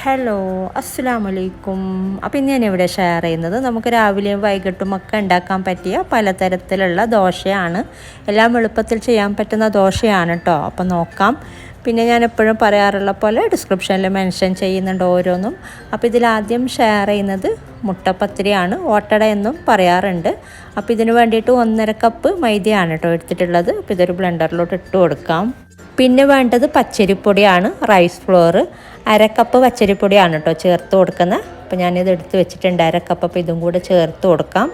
Hello, അസ്സലാമലൈക്കും. അപ്പോൾ ഇന്ന് ഞാനിവിടെ ഷെയർ ചെയ്യുന്നത് നമുക്ക് രാവിലെയും വൈകിട്ടും ഒക്കെ ഉണ്ടാക്കാൻ പറ്റിയ പലതരത്തിലുള്ള ദോശയാണ്. എല്ലാം എളുപ്പത്തിൽ ചെയ്യാൻ പറ്റുന്ന ദോശയാണ് കേട്ടോ. അപ്പോൾ നോക്കാം. പിന്നെ ഞാൻ എപ്പോഴും പറയാറുള്ള പോലെ ഡിസ്ക്രിപ്ഷനിൽ മെൻഷൻ ചെയ്യുന്നുണ്ട് ഓരോന്നും. അപ്പോൾ ഇതിലാദ്യം ഷെയർ ചെയ്യുന്നത് മുട്ടപ്പത്തിരിയാണ്, ഓട്ടട എന്നും പറയാറുണ്ട്. അപ്പോൾ ഇതിന് വേണ്ടിയിട്ട് 1.5 കപ്പ് മൈദയാണ് കേട്ടോ എടുത്തിട്ടുള്ളത്. അപ്പോൾ ഇതൊരു ബ്ലെൻഡറിലോട്ട് ഇട്ട് കൊടുക്കാം. പിന്നെ വേണ്ടത് പച്ചരിപ്പൊടിയാണ്, റൈസ് ഫ്ലോർ. 1/2 കപ്പ് പച്ചരിപ്പൊടിയാണ് കേട്ടോ ചേർത്ത് കൊടുക്കുന്നത്. അപ്പോൾ ഞാനിത് എടുത്ത് വെച്ചിട്ടുണ്ട് 1/2 കപ്പ്. അപ്പോൾ ഇതും കൂടെ ചേർത്ത് കൊടുക്കാം.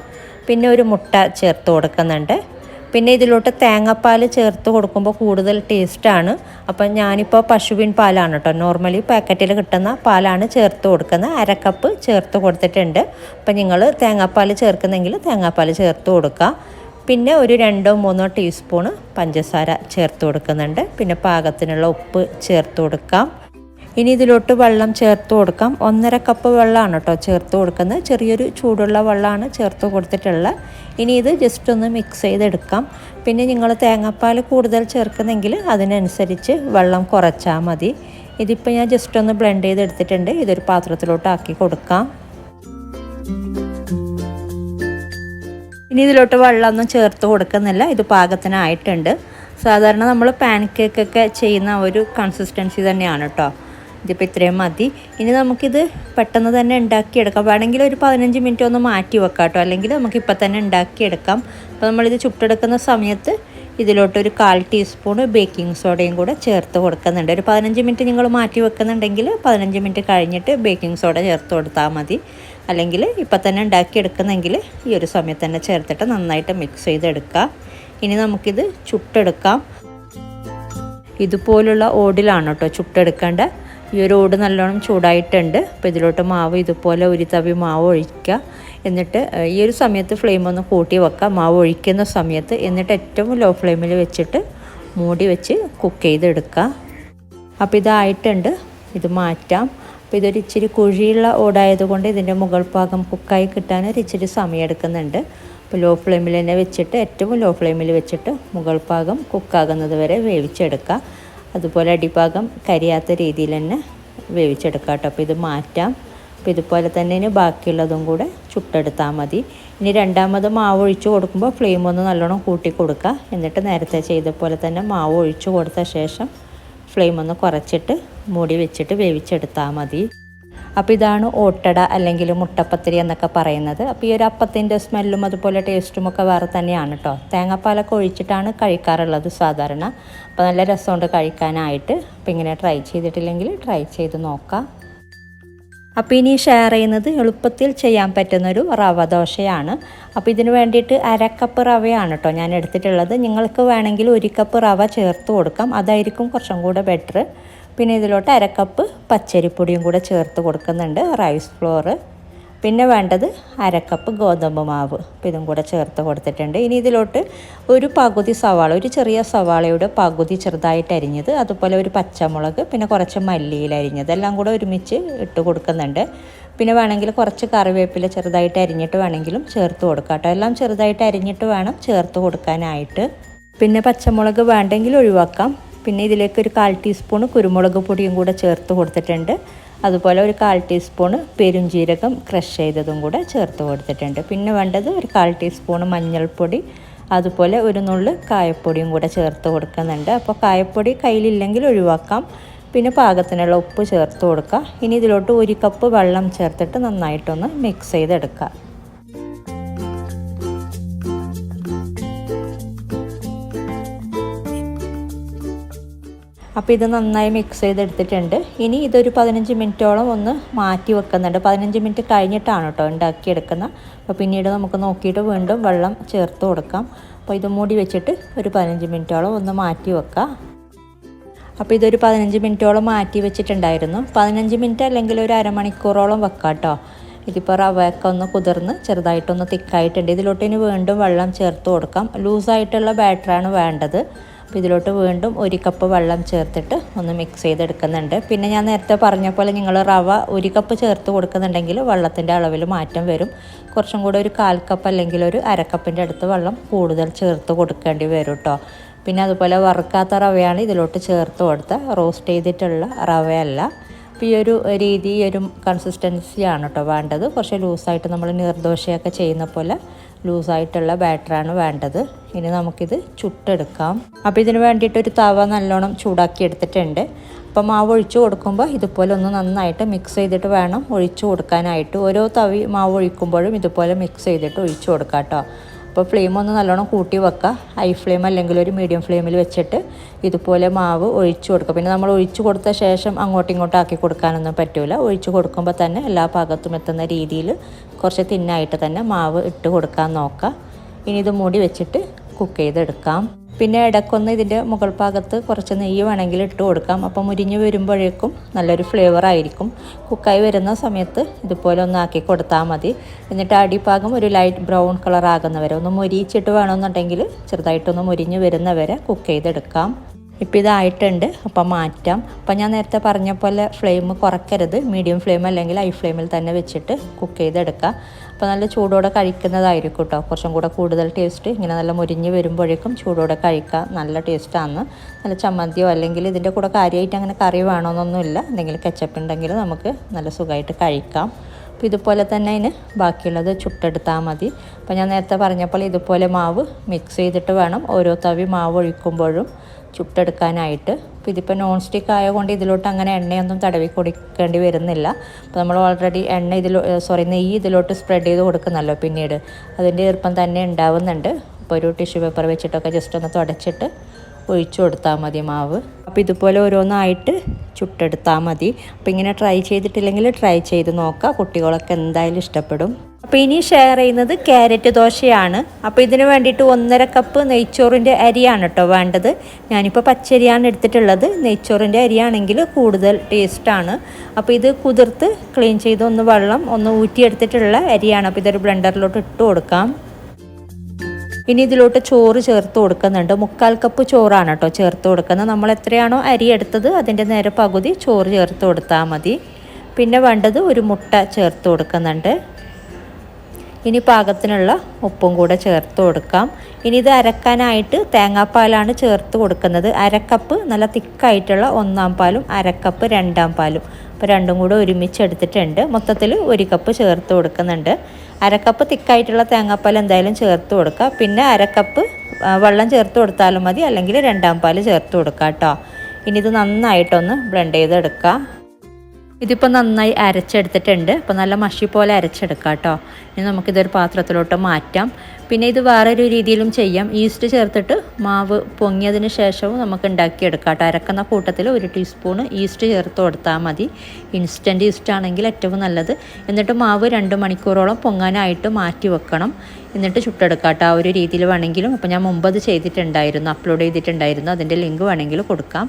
പിന്നെ ഒരു മുട്ട ചേർത്ത് കൊടുക്കുന്നുണ്ട്. പിന്നെ ഇതിലോട്ട് തേങ്ങാപ്പാൽ ചേർത്ത് കൊടുക്കുമ്പോൾ കൂടുതൽ ടേസ്റ്റാണ്. അപ്പം ഞാനിപ്പോൾ പശുവിൻ പാലാണ് കേട്ടോ, നോർമലി പാക്കറ്റിൽ കിട്ടുന്ന പാലാണ് ചേർത്ത് കൊടുക്കുന്നത്. 1/2 കപ്പ് ചേർത്ത് കൊടുത്തിട്ടുണ്ട്. അപ്പം നിങ്ങൾ തേങ്ങാപ്പാൽ ചേർക്കുന്നെങ്കിൽ തേങ്ങാപ്പാൽ ചേർത്ത് കൊടുക്കുക. പിന്നെ ഒരു 2-3 ടീസ്പൂണ് പഞ്ചസാര ചേർത്ത് കൊടുക്കുന്നുണ്ട്. പിന്നെ പാകത്തിനുള്ള ഉപ്പ് ചേർത്ത് കൊടുക്കാം. ഇനി ഇതിലോട്ട് വെള്ളം ചേർത്ത് കൊടുക്കാം. 1.5 കപ്പ് വെള്ളമാണ് കേട്ടോ ചേർത്ത് കൊടുക്കുന്നത്. ചെറിയൊരു ചൂടുള്ള വെള്ളമാണ് ചേർത്ത് കൊടുത്തിട്ടുള്ളത്. ഇനി ഇത് ജസ്റ്റ് ഒന്ന് മിക്സ് ചെയ്തെടുക്കാം. പിന്നെ നിങ്ങൾ തേങ്ങാപ്പാൽ കൂടുതൽ ചേർക്കുന്നെങ്കിൽ അതിനനുസരിച്ച് വെള്ളം കുറച്ചാൽ മതി. ഇതിപ്പോൾ ഞാൻ ജസ്റ്റ് ഒന്ന് ബ്ലെൻഡ് ചെയ്തെടുത്തിട്ടുണ്ട്. ഇതൊരു പാത്രത്തിലോട്ട് ആക്കി കൊടുക്കാം. ഇനി ഇതിലോട്ട് വെള്ളമൊന്നും ചേർത്ത് കൊടുക്കുന്നില്ല, ഇത് പാകത്തിനായിട്ടുണ്ട്. സാധാരണ നമ്മൾ പാൻ കേക്കൊക്കെ ചെയ്യുന്ന ഒരു കൺസിസ്റ്റൻസി തന്നെയാണ് കേട്ടോ. ഇതിപ്പോൾ ഇത്രയും മതി. ഇനി നമുക്കിത് പെട്ടെന്ന് തന്നെ ഉണ്ടാക്കിയെടുക്കാം. വേണമെങ്കിൽ ഒരു 15 മിനിറ്റ് ഒന്ന് മാറ്റി വെക്കാം കേട്ടോ, അല്ലെങ്കിൽ നമുക്കിപ്പോൾ തന്നെ ഉണ്ടാക്കിയെടുക്കാം. അപ്പോൾ നമ്മളിത് ചുട്ടെടുക്കുന്ന സമയത്ത് ഇതിലോട്ടൊരു 1/4 ടീസ്പൂണ് ബേക്കിംഗ് സോഡയും കൂടെ ചേർത്ത് കൊടുക്കുന്നുണ്ട്. ഒരു 15 മിനിറ്റ് നിങ്ങൾ മാറ്റി വെക്കുന്നുണ്ടെങ്കിൽ 15 മിനിറ്റ് കഴിഞ്ഞിട്ട് ബേക്കിംഗ് സോഡ ചേർത്ത് കൊടുത്താൽ മതി. അല്ലെങ്കിൽ ഇപ്പം തന്നെ ഉണ്ടാക്കിയെടുക്കുന്നെങ്കിൽ ഈ ഒരു സമയത്ത് തന്നെ ചേർത്തിട്ട് നന്നായിട്ട് മിക്സ് ചെയ്തെടുക്കുക. ഇനി നമുക്കിത് ചുട്ടെടുക്കാം. ഇതുപോലുള്ള ഓടിലാണ് കേട്ടോ ചുട്ടെടുക്കേണ്ട. ഈ ഒരു ഓട് നല്ലോണം ചൂടായിട്ടുണ്ട്. അപ്പോൾ ഇതിലോട്ട് മാവ് ഇതുപോലെ ഒരു തവി മാവ് ഒഴിക്കുക. എന്നിട്ട് ഈ ഒരു സമയത്ത് ഫ്ലെയിം ഒന്ന് കൂട്ടി വെക്കുക മാവ് ഒഴിക്കുന്ന സമയത്ത്. എന്നിട്ട് ഏറ്റവും ലോ ഫ്ലെയിമിൽ വെച്ചിട്ട് മൂടി വെച്ച് കുക്ക് ചെയ്തെടുക്കുക. അപ്പോൾ ഇതായിട്ടുണ്ട്, ഇത് മാറ്റാം. അപ്പോൾ ഇതൊരു ഇച്ചിരി കുഴിയുള്ള ഓടായതുകൊണ്ട് ഇതിൻ്റെ മുകൾ ഭാഗം കുക്കായി കിട്ടാൻ ഒരു ഇച്ചിരി സമയം എടുക്കുന്നുണ്ട്. അപ്പോൾ ലോ ഫ്ലെയിമിൽ തന്നെ വെച്ചിട്ട്, ഏറ്റവും ലോ ഫ്ലെയിമിൽ വെച്ചിട്ട് മുകൾ ഭാഗം കുക്കാകുന്നത് വരെ വേവിച്ചെടുക്കുക. അതുപോലെ അടിഭാഗം കരിയാത്ത രീതിയിൽ തന്നെ വേവിച്ചെടുക്കുക കേട്ടോ. അപ്പോൾ ഇത് മാറ്റാം. അപ്പോൾ ഇതുപോലെ തന്നെ ഇനി ബാക്കിയുള്ളതും കൂടെ ചുട്ടെടുത്താൽ മതി. ഇനി രണ്ടാമത് മാവ് ഒഴിച്ച് കൊടുക്കുമ്പോൾ ഫ്ലെയിം ഒന്ന് നല്ലോണം കൂട്ടി കൊടുക്കുക. എന്നിട്ട് നേരത്തെ ചെയ്ത പോലെ തന്നെ മാവ് ഒഴിച്ച് കൊടുത്ത ശേഷം ഫ്ലെയിം ഒന്ന് കുറച്ചിട്ട് മൂടി വെച്ചിട്ട് വേവിച്ചെടുത്താൽ മതി. അപ്പോൾ ഇതാണ് ഓട്ടട അല്ലെങ്കിൽ മുട്ടപ്പത്തിരി എന്നൊക്കെ പറയുന്നത്. അപ്പോൾ ഈ ഒരു അപ്പത്തിൻ്റെ സ്മെല്ലും അതുപോലെ ടേസ്റ്റും ഒക്കെ വേറെ തന്നെയാണ് കേട്ടോ. തേങ്ങാപ്പാലൊക്കെ ഒഴിച്ചിട്ടാണ് കഴിക്കാറുള്ളത് സാധാരണ. അപ്പോൾ നല്ല രസമുണ്ട് കഴിക്കാനായിട്ട്. അപ്പോൾ ഇങ്ങനെ ട്രൈ ചെയ്തിട്ടില്ലെങ്കിൽ ട്രൈ ചെയ്ത് നോക്കാം. അപ്പോൾ ഇനി ഷെയർ ചെയ്യുന്നത് എളുപ്പത്തിൽ ചെയ്യാൻ പറ്റുന്നൊരു റവ ദോശയാണ്. അപ്പോൾ ഇതിന് വേണ്ടിയിട്ട് 1/2 കപ്പ് റവയാണ് കേട്ടോ ഞാൻ എടുത്തിട്ടുള്ളത്. നിങ്ങൾക്ക് വേണമെങ്കിൽ 1 കപ്പ് റവ ചേർത്ത് കൊടുക്കാം, അതായിരിക്കും കുറച്ചും കൂടെ ബെറ്റർ. പിന്നെ ഇതിലോട്ട് 1/2 കപ്പ് പച്ചരിപ്പൊടിയും കൂടെ ചേർത്ത് കൊടുക്കുന്നുണ്ട്, റൈസ് ഫ്ലോർ. പിന്നെ വേണ്ടത് 1/2 കപ്പ് ഗോതമ്പ് മാവ്. അപ്പോൾ ഇതും കൂടെ ചേർത്ത് കൊടുത്തിട്ടുണ്ട്. ഇനി ഇതിലോട്ട് ഒരു പകുതി സവാള, ഒരു ചെറിയ സവാളയുടെ പകുതി ചെറുതായിട്ട് അരിഞ്ഞത്, അതുപോലെ ഒരു പച്ചമുളക്, പിന്നെ കുറച്ച് മല്ലിയില അരിഞ്ഞത് എല്ലാം കൂടെ ഒരുമിച്ച് ഇട്ട് കൊടുക്കുന്നുണ്ട്. പിന്നെ വേണമെങ്കിൽ കുറച്ച് കറിവേപ്പില ചെറുതായിട്ട് അരിഞ്ഞിട്ട് വേണമെങ്കിലും ചേർത്ത് കൊടുക്കാം കേട്ടോ. എല്ലാം ചെറുതായിട്ട് അരിഞ്ഞിട്ട് വേണം ചേർത്ത് കൊടുക്കാനായിട്ട്. പിന്നെ പച്ചമുളക് വേണ്ടെങ്കിൽ ഒഴിവാക്കാം. പിന്നെ ഇതിലേക്ക് ഒരു 1/4 ടീസ്പൂണ് കുരുമുളക് പൊടിയും കൂടെ ചേർത്ത് കൊടുത്തിട്ടുണ്ട്. അതുപോലെ ഒരു 1/4 ടീസ്പൂണ് പെരുംജീരകം ക്രഷ് ചെയ്തതും കൂടെ ചേർത്ത് കൊടുത്തിട്ടുണ്ട്. പിന്നെ വേണ്ടത് ഒരു 1/4 ടീസ്പൂണ് മഞ്ഞൾപ്പൊടി, അതുപോലെ ഒരു നുള്ള് കായപ്പൊടിയും കൂടെ ചേർത്ത് കൊടുക്കുന്നുണ്ട്. അപ്പോൾ കായപ്പൊടി കയ്യിലില്ലെങ്കിൽ ഒഴിവാക്കാം. പിന്നെ പാകത്തിനുള്ള ഉപ്പ് ചേർത്ത് കൊടുക്കുക. ഇനി ഇതിലോട്ട് 1 കപ്പ് വെള്ളം ചേർത്തിട്ട് നന്നായിട്ടൊന്ന് മിക്സ് ചെയ്തെടുക്കുക. അപ്പോൾ ഇത് നന്നായി മിക്സ് ചെയ്തെടുത്തിട്ടുണ്ട്. ഇനി ഇതൊരു 15 മിനിറ്റോളം ഒന്ന് മാറ്റി വെക്കുന്നുണ്ട്. 15 മിനിറ്റ് കഴിഞ്ഞിട്ടാണ് കേട്ടോ ഉണ്ടാക്കിയെടുക്കുന്നത്. അപ്പോൾ പിന്നീട് നമുക്ക് നോക്കിയിട്ട് വീണ്ടും വെള്ളം ചേർത്ത് കൊടുക്കാം. അപ്പോൾ ഇത് മൂടി വെച്ചിട്ട് ഒരു 15 മിനിറ്റോളം ഒന്ന് മാറ്റി വെക്കാം. അപ്പോൾ ഇതൊരു 15 മിനിറ്റോളം മാറ്റി വെച്ചിട്ടുണ്ടായിരുന്നു. 15 മിനിറ്റ് അല്ലെങ്കിൽ ഒരു അരമണിക്കൂറോളം വെക്കാം കേട്ടോ. ഇതിപ്പോൾ റവയൊക്കെ ഒന്ന് കുതിർന്ന് ചെറുതായിട്ടൊന്ന് തിക്കായിട്ടുണ്ട്. ഇതിലോട്ട് ഇനി വീണ്ടും വെള്ളം ചേർത്ത് കൊടുക്കാം. ലൂസായിട്ടുള്ള ബാറ്ററാണ് വേണ്ടത്. അപ്പോൾ ഇതിലോട്ട് വീണ്ടും 1 കപ്പ് വെള്ളം ചേർത്തിട്ട് ഒന്ന് മിക്സ് ചെയ്തെടുക്കുന്നുണ്ട്. പിന്നെ ഞാൻ നേരത്തെ പറഞ്ഞ പോലെ നിങ്ങൾ റവ 1 കപ്പ് ചേർത്ത് കൊടുക്കുന്നുണ്ടെങ്കിൽ വെള്ളത്തിൻ്റെ അളവിൽ മാറ്റം വരും. കുറച്ചും കൂടെ ഒരു 1/4 കപ്പ് അല്ലെങ്കിൽ ഒരു 1/2 കപ്പിൻ്റെ അടുത്ത് വെള്ളം കൂടുതൽ ചേർത്ത് കൊടുക്കേണ്ടി വരും കേട്ടോ. പിന്നെ അതുപോലെ വറുക്കാത്ത റവയാണ് ഇതിലോട്ട് ചേർത്ത് കൊടുത്ത, റോസ്റ്റ് ചെയ്തിട്ടുള്ള റവയല്ല. അപ്പോൾ ഈ ഒരു രീതി, ഈ ഒരു കൺസിസ്റ്റൻസിയാണ് കേട്ടോ വേണ്ടത്. കുറച്ച് ലൂസായിട്ട് നമ്മൾ നീർദോശയൊക്കെ ചെയ്യുന്ന പോലെ ലൂസായിട്ടുള്ള ബാറ്ററാണ് വേണ്ടത്. ഇനി നമുക്കിത് ചുട്ടെടുക്കാം. അപ്പോൾ ഇതിന് വേണ്ടിയിട്ട് ഒരു തവ നല്ലോണം ചൂടാക്കി എടുത്തിട്ടുണ്ട്. അപ്പോൾ മാവ് ഒഴിച്ചു കൊടുക്കുമ്പോൾ ഇതുപോലെ ഒന്ന് നന്നായിട്ട് മിക്സ് ചെയ്തിട്ട് വേണം ഒഴിച്ചു കൊടുക്കാനായിട്ട്. ഓരോ തവി മാവ് ഒഴിക്കുമ്പോഴും ഇതുപോലെ മിക്സ് ചെയ്തിട്ട് ഒഴിച്ചു കൊടുക്കാം കേട്ടോ. അപ്പോൾ ഫ്ലെയിം ഒന്ന് നല്ലോണം കൂട്ടി വെക്കുക. ഹൈ ഫ്ലെയിം അല്ലെങ്കിൽ ഒരു മീഡിയം ഫ്ലെയിമിൽ വെച്ചിട്ട് ഇതുപോലെ മാവ് ഒഴിച്ചു കൊടുക്കുക. പിന്നെ നമ്മൾ ഒഴിച്ചു കൊടുത്ത ശേഷം അങ്ങോട്ടും ഇങ്ങോട്ടും ആക്കി കൊടുക്കാനൊന്നും പറ്റില്ല. ഒഴിച്ചു കൊടുക്കുമ്പോൾ തന്നെ എല്ലാ ഭാഗത്തും എത്തുന്ന രീതിയിൽ കുറച്ച് തിന്നായിട്ട് തന്നെ മാവ് ഇട്ട് കൊടുക്കാൻ നോക്കുക. ഇനി ഇത് മൂടി വെച്ചിട്ട് കുക്ക് ചെയ്തെടുക്കാം. പിന്നെ ഇടയ്ക്കൊന്ന് ഇതിൻ്റെ മുകൾ ഭാഗത്ത് കുറച്ച് നെയ്യ് വേണമെങ്കിൽ ഇട്ട് കൊടുക്കാം. അപ്പോൾ മുരിഞ്ഞ് വരുമ്പോഴേക്കും നല്ലൊരു ഫ്ലേവർ ആയിരിക്കും. കുക്കായി വരുന്ന സമയത്ത് ഇതുപോലെ ഒന്ന് ആക്കി കൊടുത്താൽ മതി. എന്നിട്ട് അടിഭാഗം ഒരു ലൈറ്റ് ബ്രൗൺ കളർ ആകുന്നവരെ ഒന്ന് മൊരിയിച്ചിട്ട് വേണമെന്നുണ്ടെങ്കിൽ ചെറുതായിട്ടൊന്ന് മുരിഞ്ഞ് വരുന്നവരെ കുക്ക് ചെയ്തെടുക്കാം. ഇപ്പോൾ ഇതായിട്ടുണ്ട്. അപ്പം മാറ്റാം. അപ്പം ഞാൻ നേരത്തെ പറഞ്ഞ പോലെ ഫ്ലെയിം കുറയ്ക്കരുത്. മീഡിയം ഫ്ലെയിം അല്ലെങ്കിൽ ഹൈ ഫ്ലെയിമിൽ തന്നെ വെച്ചിട്ട് കുക്ക് ചെയ്തെടുക്കുക. അപ്പോൾ നല്ല ചൂടോടെ കഴിക്കുന്നതായിരിക്കും കേട്ടോ കുറച്ചും കൂടെ കൂടുതൽ ടേസ്റ്റ്. ഇങ്ങനെ നല്ല മുരിഞ്ഞ് വരുമ്പോഴേക്കും ചൂടോടെ കഴിക്കുക. നല്ല ടേസ്റ്റാണ്. നല്ല ചമ്മന്തിയോ അല്ലെങ്കിൽ ഇതിൻ്റെ കൂടെ കാര്യമായിട്ട് അങ്ങനെ കറി വേണമെന്നൊന്നുമില്ല. എന്തെങ്കിലും കെച്ചപ്പ് ഉണ്ടെങ്കിൽ നമുക്ക് നല്ല സുഖമായിട്ട് കഴിക്കാം. അപ്പോൾ ഇതുപോലെ തന്നെ അതിന് ബാക്കിയുള്ളത് ചുട്ടെടുത്താൽ മതി. അപ്പോൾ ഞാൻ നേരത്തെ പറഞ്ഞപ്പോൾ ഇതുപോലെ മാവ് മിക്സ് ചെയ്തിട്ട് വേണം ഓരോ തവി മാവ് ഒഴിക്കുമ്പോഴും ചുട്ടെടുക്കാനായിട്ട്. അപ്പോൾ ഇതിപ്പോൾ നോൺ സ്റ്റിക്ക് ആയതുകൊണ്ട് ഇതിലോട്ട് അങ്ങനെ എണ്ണയൊന്നും തടവി കൊടുക്കേണ്ടി വരുന്നില്ല. അപ്പോൾ നമ്മൾ ഓൾറെഡി നെയ്യ് ഇതിലോട്ട് സ്പ്രെഡ് ചെയ്ത് കൊടുക്കുന്നല്ലോ പിന്നീട്. അതിൻ്റെ ഈർപ്പം തന്നെ ഉണ്ടാവുന്നുണ്ട്. അപ്പോൾ ഒരു ടിഷ്യൂ പേപ്പർ വെച്ചിട്ടൊക്കെ ജസ്റ്റ് ഒന്ന് തുടച്ചിട്ട് ഒഴിച്ചു കൊടുത്താൽ മതി മാവ്. അപ്പോൾ ഇതുപോലെ ഓരോന്നായിട്ട് ചുട്ടെടുത്താൽ മതി. അപ്പോൾ ഇങ്ങനെ ട്രൈ ചെയ്തിട്ടില്ലെങ്കിൽ ട്രൈ ചെയ്ത് നോക്കുക. കുട്ടികളൊക്കെ എന്തായാലും ഇഷ്ടപ്പെടും. അപ്പോൾ ഇനി ഷെയർ ചെയ്യുന്നത് ക്യാരറ്റ് ദോശയാണ്. അപ്പോൾ ഇതിന് വേണ്ടിയിട്ട് 1.5 കപ്പ് നെയ്ച്ചോറിൻ്റെ അരിയാണ് കേട്ടോ വേണ്ടത്. ഞാനിപ്പോൾ പച്ചരിയാണ് എടുത്തിട്ടുള്ളത്. നെയ്ച്ചോറിൻ്റെ അരിയാണെങ്കിൽ കൂടുതൽ ടേസ്റ്റാണ്. അപ്പോൾ ഇത് കുതിർത്ത് ക്ലീൻ ചെയ്ത് വെള്ളം ഊറ്റിയെടുത്തിട്ടുള്ള അരിയാണ്. അപ്പോൾ ഇതൊരു ബ്ലെൻഡറിലോട്ട് ഇട്ട് കൊടുക്കാം. ഇനി ഇതിലോട്ട് ചോറ് ചേർത്ത് കൊടുക്കുന്നുണ്ട്. 3/4 കപ്പ് ചോറാണ് കേട്ടോ ചേർത്ത് കൊടുക്കുന്നത്. നമ്മൾ എത്രയാണോ അരി എടുത്തത് അതിൻ്റെ നേരെ പകുതി ചോറ് ചേർത്ത് കൊടുത്താൽ മതി. പിന്നെ വേണ്ടത് ഒരു മുട്ട ചേർത്ത് കൊടുക്കുന്നുണ്ട്. ഇനി പാകത്തിനുള്ള ഉപ്പും കൂടെ ചേർത്ത് കൊടുക്കാം. ഇനി ഇത് അരക്കാനായിട്ട് തേങ്ങാപ്പാലാണ് ചേർത്ത് കൊടുക്കുന്നത്. 1/2 കപ്പ് നല്ല തിക്കായിട്ടുള്ള 1-ാം പാലും 1/2 കപ്പ് 2-ാം പാലും. അപ്പോൾ രണ്ടും കൂടെ ഒരുമിച്ച് എടുത്തിട്ടുണ്ട്. മൊത്തത്തിൽ 1 കപ്പ് ചേർത്ത് കൊടുക്കുന്നുണ്ട്. 1/2 കപ്പ് തിക്കായിട്ടുള്ള തേങ്ങാപ്പാൽ എന്തായാലും ചേർത്ത് കൊടുക്കുക. പിന്നെ 1/2 കപ്പ് വെള്ളം ചേർത്ത് കൊടുത്താലും മതി, അല്ലെങ്കിൽ 2-ാം പാൽ ചേർത്ത് കൊടുക്കുക കേട്ടോ. ഇനി ഇത് നന്നായിട്ടൊന്ന് ബ്ലെൻഡ് ചെയ്തെടുക്കുക. ഇതിപ്പോൾ നന്നായി അരച്ചെടുത്തിട്ടുണ്ട്. അപ്പോൾ നല്ല മഷി പോലെ അരച്ചെടുക്കാം കേട്ടോ. ഇനി നമുക്കിതൊരു പാത്രത്തിലോട്ട് മാറ്റാം. പിന്നെ ഇത് വേറൊരു രീതിയിലും ചെയ്യാം. ഈസ്റ്റ് ചേർത്തിട്ട് മാവ് പൊങ്ങിയതിന് ശേഷവും നമുക്ക് ഉണ്ടാക്കിയെടുക്കാം കേട്ടോ. അരക്കുന്ന കൂട്ടത്തിൽ 1 ടീസ്പൂണ് ഈസ്റ്റ് ചേർത്ത് കൊടുത്താൽ മതി. ഇൻസ്റ്റൻറ്റ് ഈസ്റ്റ് ആണെങ്കിൽ ഏറ്റവും നല്ലത്. എന്നിട്ട് മാവ് 2 മണിക്കൂറോളം പൊങ്ങാനായിട്ട് മാറ്റി വെക്കണം. എന്നിട്ട് ചുട്ടെടുക്കാം കേട്ടോ. ആ ഒരു രീതിയിൽ വേണമെങ്കിലും. അപ്പോൾ ഞാൻ മുമ്പ് അത് ചെയ്തിട്ടുണ്ടായിരുന്നു, അപ്ലോഡ് ചെയ്തിട്ടുണ്ടായിരുന്നു. അതിൻ്റെ ലിങ്ക് വേണമെങ്കിൽ കൊടുക്കാം.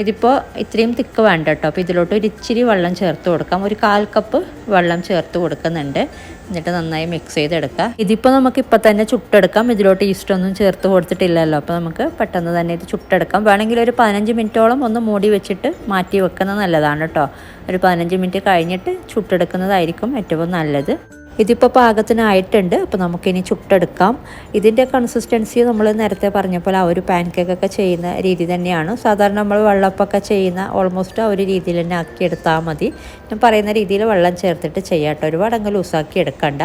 ഇതിപ്പോൾ ഇത്രയും തിക്ക് വേണ്ട കേട്ടോ. അപ്പോൾ ഇതിലോട്ട് ഒരു ഇച്ചിരി വെള്ളം ചേർത്ത് കൊടുക്കാം. ഒരു 1/4 കപ്പ് വെള്ളം ചേർത്ത് കൊടുക്കുന്നുണ്ട്. എന്നിട്ട് നന്നായി മിക്സ് ചെയ്തെടുക്കുക. ഇതിപ്പോൾ നമുക്കിപ്പോൾ തന്നെ ചുട്ടെടുക്കാം. ഇതിലോട്ട് ഈസ്റ്റൊന്നും ചേർത്ത് കൊടുത്തിട്ടില്ലല്ലോ. അപ്പോൾ നമുക്ക് പെട്ടെന്ന് തന്നെ ഇത് ചുട്ടെടുക്കാം. വേണമെങ്കിൽ ഒരു 15 മിനിറ്റോളം ഒന്ന് മൂടി വെച്ചിട്ട് മാറ്റി വെക്കുന്നത് നല്ലതാണ് കേട്ടോ. ഒരു 15 മിനിറ്റ് കഴിഞ്ഞിട്ട് ചുട്ടെടുക്കുന്നതായിരിക്കും ഏറ്റവും നല്ലത്. ഇതിപ്പോൾ പാകത്തിനായിട്ടുണ്ട്. അപ്പോൾ നമുക്കിനി ചുട്ടെടുക്കാം. ഇതിൻ്റെ കൺസിസ്റ്റൻസി നമ്മൾ നേരത്തെ പറഞ്ഞപ്പോൾ ആ ഒരു പാൻ കേക്കൊക്കെ ചെയ്യുന്ന രീതി തന്നെയാണ്. സാധാരണ നമ്മൾ വെള്ളപ്പൊക്കെ ചെയ്യുന്ന ഓൾമോസ്റ്റ് ആ ഒരു രീതിയിൽ തന്നെ ആക്കിയെടുത്താൽ മതി. ഞാൻ പറയുന്ന രീതിയിൽ വെള്ളം ചേർത്തിട്ട് ചെയ്യാം കേട്ടോ. ഒരുപാട് അങ്ങ് ലൂസാക്കി എടുക്കണ്ട.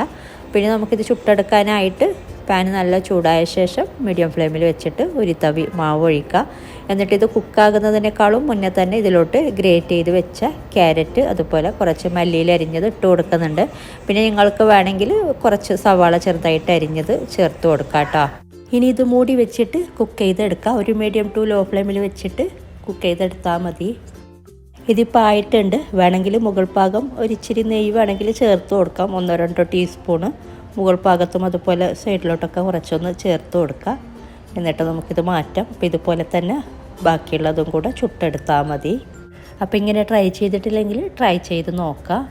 പിന്നെ നമുക്കിത് ചുട്ടെടുക്കാനായിട്ട് പാൻ നല്ല ചൂടായ ശേഷം മീഡിയം ഫ്ലെയിമിൽ വെച്ചിട്ട് 1 തവി മാവ് ഒഴിക്കുക. എന്നിട്ട് ഇത് കുക്കാകുന്നതിനേക്കാളും മുന്നേ തന്നെ ഇതിലോട്ട് ഗ്രേറ്റ് ചെയ്ത് വെച്ച ക്യാരറ്റ്, അതുപോലെ കുറച്ച് മല്ലിയിൽ അരിഞ്ഞത് ഇട്ട് കൊടുക്കുന്നുണ്ട്. പിന്നെ നിങ്ങൾക്ക് വേണമെങ്കിൽ കുറച്ച് സവാള ചെറുതായിട്ട് അരിഞ്ഞത് ചേർത്ത് കൊടുക്കാം കേട്ടോ. ഇനി ഇത് മൂടി വെച്ചിട്ട് കുക്ക് ചെയ്തെടുക്കുക. ഒരു മീഡിയം ടു ലോ ഫ്ലെയിമിൽ വെച്ചിട്ട് കുക്ക് ചെയ്തെടുത്താൽ മതി. ഇതിപ്പോൾ ആയിട്ടുണ്ട്. വേണമെങ്കിൽ മുകൾ ഭാഗം ഒരിച്ചിരി നെയ്യ് വേണമെങ്കിൽ ചേർത്ത് കൊടുക്കാം. 1-2 ടീസ്പൂണ് മുകൾ ഭാഗത്തും അതുപോലെ സൈഡിലോട്ടൊക്കെ കുറച്ചൊന്ന് ചേർത്ത് കൊടുക്കുക. എന്നിട്ട് നമുക്കിത് മാറ്റാം. അപ്പോൾ ഇതുപോലെ തന്നെ ബാക്കിയുള്ളതും കൂടെ ചുട്ടെടുത്താൽ മതി. അപ്പോൾ ഇങ്ങനെ ട്രൈ ചെയ്തിട്ടില്ലെങ്കിൽ ട്രൈ ചെയ്ത് നോക്കാം.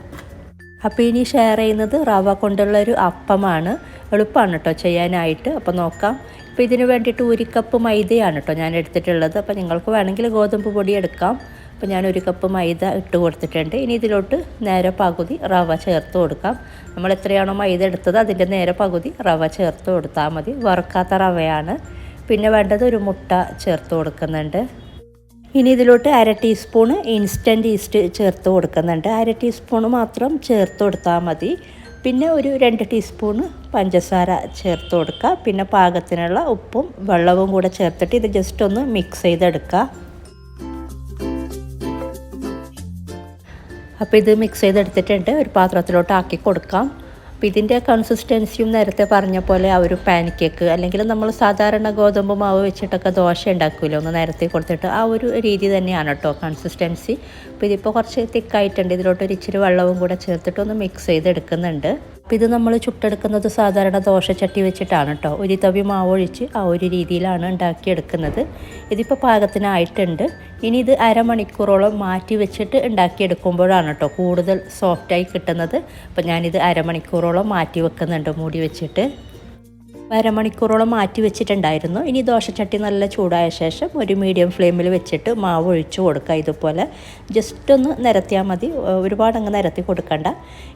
അപ്പോൾ ഇനി ഷെയർ ചെയ്യുന്നത് റവ കൊണ്ടുള്ളൊരു അപ്പമാണ്. എളുപ്പമാണ് കേട്ടോ ചെയ്യാനായിട്ട്. അപ്പോൾ നോക്കാം. അപ്പോൾ ഇതിന് വേണ്ടിയിട്ട് 1 കപ്പ് മൈദയാണ് കേട്ടോ ഞാൻ എടുത്തിട്ടുള്ളത്. അപ്പോൾ നിങ്ങൾക്ക് വേണമെങ്കിൽ ഗോതമ്പ് പൊടി എടുക്കാം. അപ്പോൾ ഞാൻ 1 കപ്പ് മൈദ ഇട്ട് കൊടുത്തിട്ടുണ്ട്. ഇനി ഇതിലോട്ട് നേരെ പകുതി റവ ചേർത്ത് കൊടുക്കാം. നമ്മൾ എത്രയാണോ മൈദ എടുത്തത് അതിൻ്റെ നേരെ പകുതി റവ ചേർത്ത് കൊടുത്താൽ മതി. വറുക്കാത്ത റവയാണ്. പിന്നെ വേണ്ടത് ഒരു മുട്ട ചേർത്ത് കൊടുക്കുന്നുണ്ട്. ഇനി ഇതിലോട്ട് 1/2 ടീസ്പൂണ് ഇൻസ്റ്റൻറ്റ് ഈസ്റ്റ് ചേർത്ത് കൊടുക്കുന്നുണ്ട്. 1/2 ടീസ്പൂണ് മാത്രം ചേർത്ത് കൊടുത്താൽ മതി. പിന്നെ ഒരു 2 ടീസ്പൂണ് പഞ്ചസാര ചേർത്ത് കൊടുക്കുക. പിന്നെ പാകത്തിനുള്ള ഉപ്പും വെള്ളവും കൂടെ ചേർത്തിട്ട് ഇത് ജസ്റ്റ് ഒന്ന് മിക്സ് ചെയ്തെടുക്കുക. അപ്പോൾ ഇത് മിക്സ് ചെയ്തെടുത്തിട്ടുണ്ട്. ഒരു പാത്രത്തിലോട്ട് ആക്കി കൊടുക്കാം. അപ്പോൾ ഇതിൻ്റെ കൺസിസ്റ്റൻസിയും നേരത്തെ പറഞ്ഞ പോലെ ആ ഒരു പാൻ കേക്ക് അല്ലെങ്കിൽ നമ്മൾ സാധാരണ ഗോതമ്പ് മാവ് വെച്ചിട്ടൊക്കെ ദോശ ഉണ്ടാക്കുമല്ലോ, ഒന്ന് നിരത്തി കൊടുത്തിട്ട് ആ ഒരു രീതി തന്നെയാണ് കേട്ടോ കൺസിസ്റ്റൻസി. അപ്പോൾ ഇതിപ്പോൾ കുറച്ച് തിക്കായിട്ടുണ്ട്. ഇതിലോട്ട് ഒരു ഇച്ചിരി വെള്ളവും കൂടെ ചേർത്തിട്ട് ഒന്ന് മിക്സ് ചെയ്തെടുക്കുന്നുണ്ട്. അപ്പോൾ ഇത് നമ്മൾ ചുട്ടെടുക്കുന്നത് സാധാരണ ദോശച്ചട്ടി വെച്ചിട്ടാണ് കേട്ടോ. ഒരു തവി മാവ് ഒഴിച്ച് ആ ഒരു രീതിയിലാണ് ഉണ്ടാക്കിയെടുക്കുന്നത്. ഇതിപ്പോൾ പാകത്തിനായിട്ടുണ്ട്. ഇനി ഇത് അരമണിക്കൂറോളം മാറ്റി വെച്ചിട്ട് ഉണ്ടാക്കിയെടുക്കുമ്പോഴാണ് കേട്ടോ കൂടുതൽ സോഫ്റ്റായി കിട്ടുന്നത്. അപ്പോൾ ഞാനിത് അരമണിക്കൂറോളം മാറ്റി വെക്കുന്നുണ്ട് മൂടി വെച്ചിട്ട്. അരമണിക്കൂറോളം മാറ്റി വെച്ചിട്ടുണ്ടായിരുന്നു. ഇനി ദോശച്ചട്ടി നല്ല ചൂടായ ശേഷം ഒരു മീഡിയം ഫ്ലെയിമിൽ വെച്ചിട്ട് മാവ് ഒഴിച്ച് കൊടുക്കുക. ഇതുപോലെ ജസ്റ്റ് ഒന്ന് നിരത്തിയാൽ മതി, ഒരുപാട് അങ്ങ് നിരത്തി കൊടുക്കണ്ട.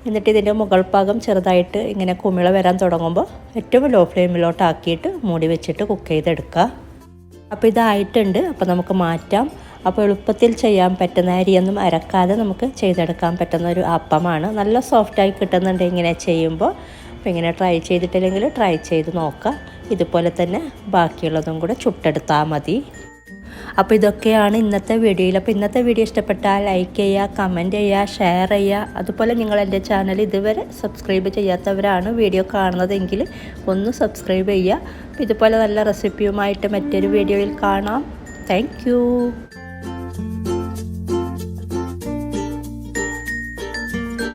എന്നിട്ട് ഇതിൻ്റെ മുകൾ ഭാഗം ചെറുതായിട്ട് ഇങ്ങനെ കുമിള വരാൻ തുടങ്ങുമ്പോൾ ഏറ്റവും ലോ ഫ്ലെയിമിലോട്ടാക്കിയിട്ട് മൂടി വെച്ചിട്ട് കുക്ക് ചെയ്തെടുക്കുക. അപ്പോൾ ഇതായിട്ടുണ്ട്. അപ്പോൾ നമുക്ക് മാറ്റാം. അപ്പോൾ എളുപ്പത്തിൽ ചെയ്യാൻ പറ്റുന്ന, അരിയൊന്നും അരക്കാതെ നമുക്ക് ചെയ്തെടുക്കാൻ പറ്റുന്ന ഒരു അപ്പമാണ്. നല്ല സോഫ്റ്റായി കിട്ടുന്നുണ്ട് ഇങ്ങനെ ചെയ്യുമ്പോൾ. അപ്പോൾ ഇങ്ങനെ ട്രൈ ചെയ്തിട്ടില്ലെങ്കിൽ ട്രൈ ചെയ്ത് നോക്കുക. ഇതുപോലെ തന്നെ ബാക്കിയുള്ളതും കൂടെ ചുട്ടെടുത്താൽ മതി. അപ്പോൾ ഇതൊക്കെയാണ് ഇന്നത്തെ വീഡിയോയിൽ. അപ്പോൾ ഇന്നത്തെ വീഡിയോ ഇഷ്ടപ്പെട്ടാൽ ലൈക്ക് ചെയ്യുക, കമൻറ്റ് ചെയ്യുക, ഷെയർ ചെയ്യുക. അതുപോലെ നിങ്ങൾ എൻ്റെ ചാനൽ ഇതുവരെ സബ്സ്ക്രൈബ് ചെയ്യാത്തവരാണ് വീഡിയോ കാണുന്നതെങ്കിൽ ഒന്ന് സബ്സ്ക്രൈബ് ചെയ്യുക. അപ്പോൾ ഇതുപോലെ നല്ല റെസിപ്പിയുമായിട്ട് മറ്റൊരു വീഡിയോയിൽ കാണാം. Thank you.